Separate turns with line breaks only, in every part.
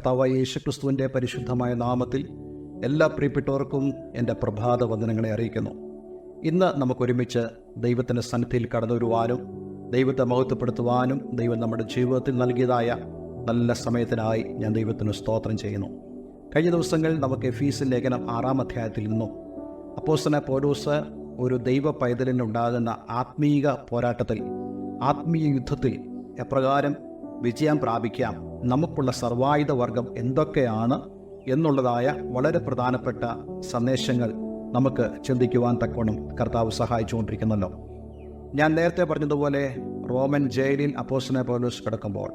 കർത്താവായ യേശുക്രിസ്തുവിൻ്റെ പരിശുദ്ധമായ നാമത്തിൽ എല്ലാ പ്രിയപ്പെട്ടവർക്കും എൻ്റെ പ്രഭാത വന്ദനങ്ങളെ അറിയിക്കുന്നു. ഇന്ന് നമുക്കൊരുമിച്ച് ദൈവത്തിൻ്റെ സന്നിധിയിൽ കടന്നു വരുവാനും ദൈവത്തെ മഹത്വപ്പെടുത്തുവാനും ദൈവം നമ്മുടെ ജീവിതത്തിൽ നൽകിയതായ നല്ല സമയത്തിനായി ഞാൻ ദൈവത്തിന് സ്തോത്രം ചെയ്യുന്നു. കഴിഞ്ഞ ദിവസങ്ങളിൽ നമുക്ക് എഫീസ് ലേഖനം 6-ാം അധ്യായത്തിൽ നിന്നും അപ്പോസ്തലനായ പൗലോസ് ഒരു ദൈവ പൈതലിനുണ്ടാകുന്ന ആത്മീയ പോരാട്ടത്തിൽ, ആത്മീയ യുദ്ധത്തിൽ എപ്രകാരം വിജയം പ്രാപിക്കാം, നമുക്കുള്ള സർവായുധ വർഗം എന്തൊക്കെയാണ് എന്നുള്ളതായ വളരെ പ്രധാനപ്പെട്ട സന്ദേശങ്ങൾ നമുക്ക് ചിന്തിക്കുവാൻ തക്കവണ്ണം കർത്താവ് സഹായിച്ചുകൊണ്ടിരിക്കുന്നല്ലോ. ഞാൻ നേരത്തെ പറഞ്ഞതുപോലെ റോമൻ ജയിലിൽ അപ്പോസ്തലനായ പൗലോസ് കിടക്കുമ്പോൾ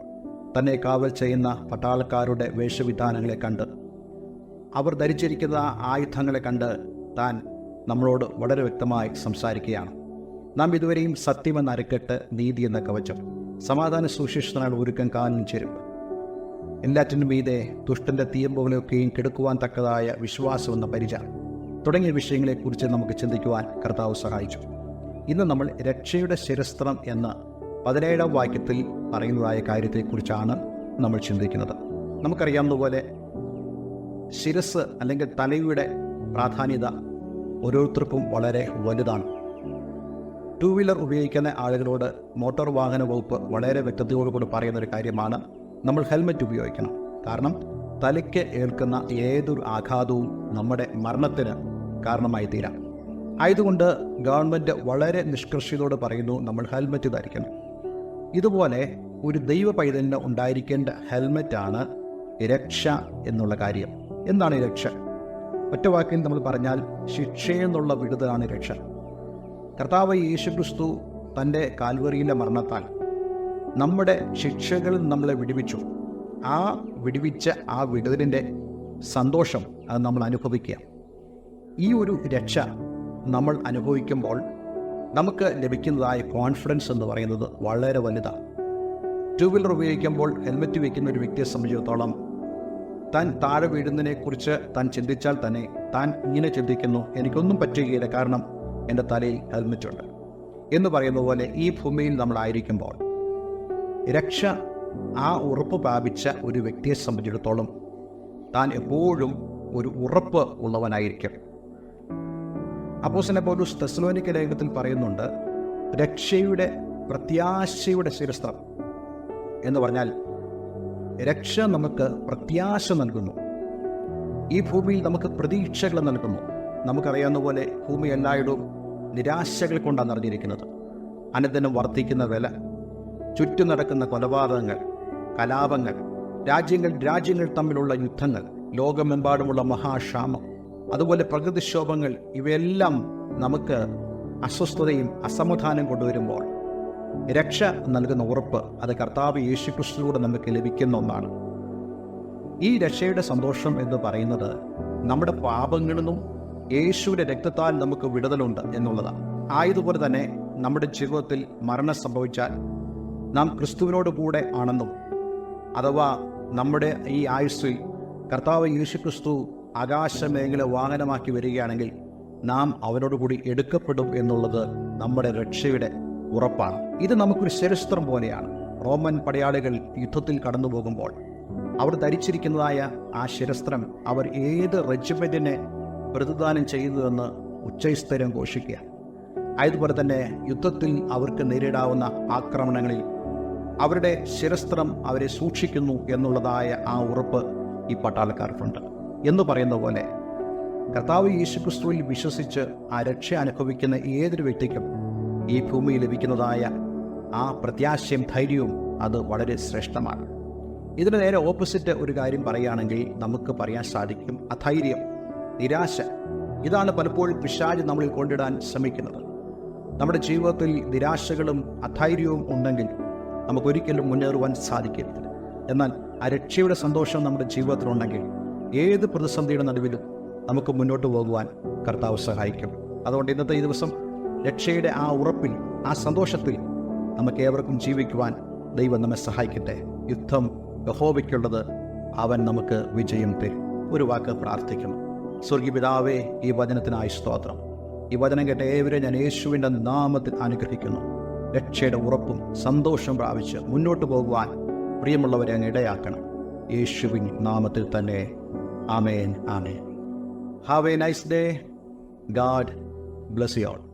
തന്നെ കാവൽ ചെയ്യുന്ന പട്ടാളക്കാരുടെ വേഷവിധാനങ്ങളെ കണ്ട്, അവർ ധരിച്ചിരിക്കുന്ന ആയുധങ്ങളെ കണ്ട് താൻ നമ്മളോട് വളരെ വ്യക്തമായി സംസാരിക്കുകയാണ്. നാം ഇതുവരെയും സത്യമെന്ന അരക്കെട്ട്, നീതി എന്ന കവചം, സമാധാന സുശിഷ്ടനാണ് ഒരുക്കം കാലിന് ചെരുപ്പ്, എല്ലാറ്റിനും മീതെ ദുഷ്ടൻ്റെ തീയമ്പുകളെയൊക്കെയും കെടുക്കുവാൻ തക്കതായ വിശ്വാസം എന്ന പരിച തുടങ്ങിയ വിഷയങ്ങളെക്കുറിച്ച് നമുക്ക് ചിന്തിക്കുവാൻ കർത്താവ് സഹായിച്ചു. ഇന്ന് നമ്മൾ രക്ഷയുടെ ശിരസ്ത്രം എന്ന 17-ാം വാക്യത്തിൽ പറയുന്നതായ കാര്യത്തെക്കുറിച്ചാണ് നമ്മൾ ചിന്തിക്കുന്നത്. നമുക്കറിയാവുന്നതുപോലെ ശിരസ് അല്ലെങ്കിൽ തലയുടെ പ്രാധാന്യത ഓരോരുത്തർക്കും വളരെ വലുതാണ്. 2 വീലർ ഉപയോഗിക്കുന്ന ആളുകളോട് മോട്ടോർ വാഹന വകുപ്പ് വളരെ വ്യക്തതയോടുകൂടി പറയുന്നൊരു കാര്യമാണ്, നമ്മൾ ഹെൽമറ്റ് ഉപയോഗിക്കണം. കാരണം തലയ്ക്ക് ഏൽക്കുന്ന ഏതൊരു ആഘാതവും നമ്മുടെ മരണത്തിന് കാരണമായി തീരാം. ആയതുകൊണ്ട് ഗവൺമെൻറ് വളരെ നിഷ്കർഷയോട് പറയുന്നു, നമ്മൾ ഹെൽമറ്റ് ധരിക്കണം. ഇതുപോലെ ഒരു ദൈവ പൈതലിന് ഉണ്ടായിരിക്കേണ്ട ഹെൽമറ്റാണ് രക്ഷ എന്നുള്ള കാര്യം. എന്താണ് രക്ഷ? ഒറ്റ വാക്കിൽ നമ്മൾ പറഞ്ഞാൽ ശിക്ഷയെന്നുള്ള വിടുതലാണ് രക്ഷ. കർത്താവ് യേശുക്രിസ്തു തൻ്റെ കാൽവറിയിലെ മരണത്താൽ നമ്മുടെ ശിക്ഷകളിൽ നമ്മളെ വിടുവിച്ചു. ആ വിടുവിച്ച ആ വിടുതലിൻ്റെ സന്തോഷം അത് നമ്മൾ അനുഭവിക്കുക. ഈ ഒരു രക്ഷ നമ്മൾ അനുഭവിക്കുമ്പോൾ നമുക്ക് ലഭിക്കുന്നതായ കോൺഫിഡൻസ് എന്ന് പറയുന്നത് വളരെ വലുതാണ്. 2 വീലർ ഉപയോഗിക്കുമ്പോൾ ഹെൽമറ്റ് വയ്ക്കുന്ന ഒരു വ്യക്തിയെ സംബന്ധിച്ചിടത്തോളം താൻ താഴെ വീഴുന്നതിനെക്കുറിച്ച് താൻ ചിന്തിച്ചാൽ തന്നെ താൻ ഇങ്ങനെ ചിന്തിക്കുന്നു, എനിക്കൊന്നും പറ്റുകയില്ല, കാരണം എൻ്റെ തലയിൽ ഹെൽമറ്റുണ്ട് എന്ന് പറയുന്ന പോലെ ഈ ഭൂമിയിൽ നമ്മളായിരിക്കുമ്പോൾ രക്ഷ ആ ഉറപ്പ് പ്രാപിച്ച ഒരു വ്യക്തിയെ സംബന്ധിച്ചിടത്തോളം താൻ എപ്പോഴും ഒരു ഉറപ്പ് ഉള്ളവനായിരിക്കും. അപ്പോസ്തലനായ പൗലോസ് തെസ്സലോനിക്ക ലേഖനത്തിൽ പറയുന്നുണ്ട്, രക്ഷയുടെ പ്രത്യാശയുടെ ശിരസ്ത്രം എന്ന് പറഞ്ഞാൽ രക്ഷ നമുക്ക് പ്രത്യാശ നൽകുന്നു. ഈ ഭൂമിയിൽ നമുക്ക് പ്രതീക്ഷകൾ നൽകുന്നു. നമുക്കറിയാവുന്ന പോലെ ഭൂമി എല്ലായിടവും നിരാശകൾ കൊണ്ടാണ് നിറഞ്ഞിരിക്കുന്നത്. അനുദിനം വർദ്ധിക്കുന്ന വില, ചുറ്റും നടക്കുന്ന കൊലപാതകങ്ങൾ, കലാപങ്ങൾ, രാജ്യങ്ങൾ തമ്മിലുള്ള യുദ്ധങ്ങൾ, ലോകമെമ്പാടുമുള്ള മഹാക്ഷാമം, അതുപോലെ പ്രകൃതിക്ഷോഭങ്ങൾ, ഇവയെല്ലാം നമുക്ക് അസ്വസ്ഥതയും അസമാധാനം കൊണ്ടുവരുമ്പോൾ രക്ഷ നൽകുന്ന ഉറപ്പ് അത് കർത്താവ് യേശുക്രിസ്തുവിലൂടെ നമുക്ക് ലഭിക്കുന്ന ഒന്നാണ്. ഈ രക്ഷയുടെ സന്തോഷം എന്ന് പറയുന്നത് നമ്മുടെ പാപങ്ങളിൽ നിന്നും യേശുവിൻ്റെ രക്തത്താൽ നമുക്ക് വിടുതലുണ്ട് എന്നുള്ളതാണ്. ആയതുപോലെ തന്നെ നമ്മുടെ ജീവിതത്തിൽ മരണം സംഭവിച്ചാൽ നാം ക്രിസ്തുവിനോട് കൂടെ ആണെന്നും, അഥവാ നമ്മുടെ ഈ ആയുസ്സിൽ കർത്താവ് യേശുക്രിസ്തു ആകാശമേഖല വാഹനമാക്കി വരികയാണെങ്കിൽ നാം അവനോടുകൂടി എടുക്കപ്പെടും എന്നുള്ളത് നമ്മുടെ രക്ഷയുടെ ഉറപ്പാണ്. ഇത് നമുക്കൊരു ശിരസ്ത്രം പോലെയാണ്. റോമൻ പടയാളികൾ യുദ്ധത്തിൽ കടന്നു പോകുമ്പോൾ അവർ ധരിച്ചിരിക്കുന്നതായ ആ ശിരസ്ത്രം അവർ ഏത് റെജിമെൻറ്റിനെ പ്രതിദാനം ചെയ്തതെന്ന് ഉച്ചസ്ഥരം ഘോഷിക്കുക. അതുപോലെ തന്നെ യുദ്ധത്തിൽ അവർക്ക് നേരിടാവുന്ന ആക്രമണങ്ങളിൽ അവരുടെ ശിരസ്ത്രം അവരെ സൂക്ഷിക്കുന്നു എന്നുള്ളതായ ആ ഉറപ്പ് ഈ പട്ടാളക്കാർക്കുണ്ട്. എന്ന് പറയുന്ന പോലെ കർത്താവ് യേശുക്രിസ്തുവിൽ വിശ്വസിച്ച് ആ രക്ഷ അനുഭവിക്കുന്ന ഏതൊരു വ്യക്തിക്കും ഈ ഭൂമിയിൽ ലഭിക്കുന്നതായ ആ പ്രത്യാശയും ധൈര്യവും അത് വളരെ ശ്രേഷ്ഠമാണ്. ഇതിന് നേരെ ഓപ്പോസിറ്റ് ഒരു കാര്യം പറയുകയാണെങ്കിൽ നമുക്ക് പറയാൻ സാധിക്കും അധൈര്യം, നിരാശ. ഇതാണ് പലപ്പോഴും പിശാച് നമ്മളിൽ കൊണ്ടിടാൻ ശ്രമിക്കുന്നത്. നമ്മുടെ ജീവിതത്തിൽ നിരാശകളും അധൈര്യവും ഉണ്ടെങ്കിൽ നമുക്കൊരിക്കലും മുന്നേറുവാൻ സാധിക്കരുത്. എന്നാൽ ആ രക്ഷയുടെ സന്തോഷം നമ്മുടെ ജീവിതത്തിലുണ്ടെങ്കിൽ ഏത് പ്രതിസന്ധിയുടെ നടുവിലും നമുക്ക് മുന്നോട്ട് പോകുവാൻ കർത്താവ് സഹായിക്കും. അതുകൊണ്ട് ഇന്നത്തെ ഈ ദിവസം രക്ഷയുടെ ആ ഉറപ്പിൽ, ആ സന്തോഷത്തിൽ നമുക്ക് ഏവർക്കും ജീവിക്കുവാൻ ദൈവം നമ്മെ സഹായിക്കട്ടെ. യുദ്ധം യഹോവയ്ക്കുള്ളത്, അവൻ നമുക്ക് വിജയം തരും. ഒരു വാക്ക് പ്രാർത്ഥിക്കണം. സ്വർഗീയ പിതാവേ, ഈ വചനത്തിനായി സ്തോത്രം. ഈ വചനം കേട്ട ഏവരെ ഞാൻ യേശുവിൻ്റെ നാമത്തിൽ അനുഗ്രഹിക്കുന്നു. രക്ഷയുടെ ഉറപ്പും സന്തോഷം പ്രാപിച്ച് മുന്നോട്ട് പോകുവാൻ പ്രിയമുള്ളവരെ അങ്ങ് ഇടയാക്കണം. യേശുവിൻ നാമത്തിൽ തന്നെ. Amen, amen. Have a nice day. God bless you all.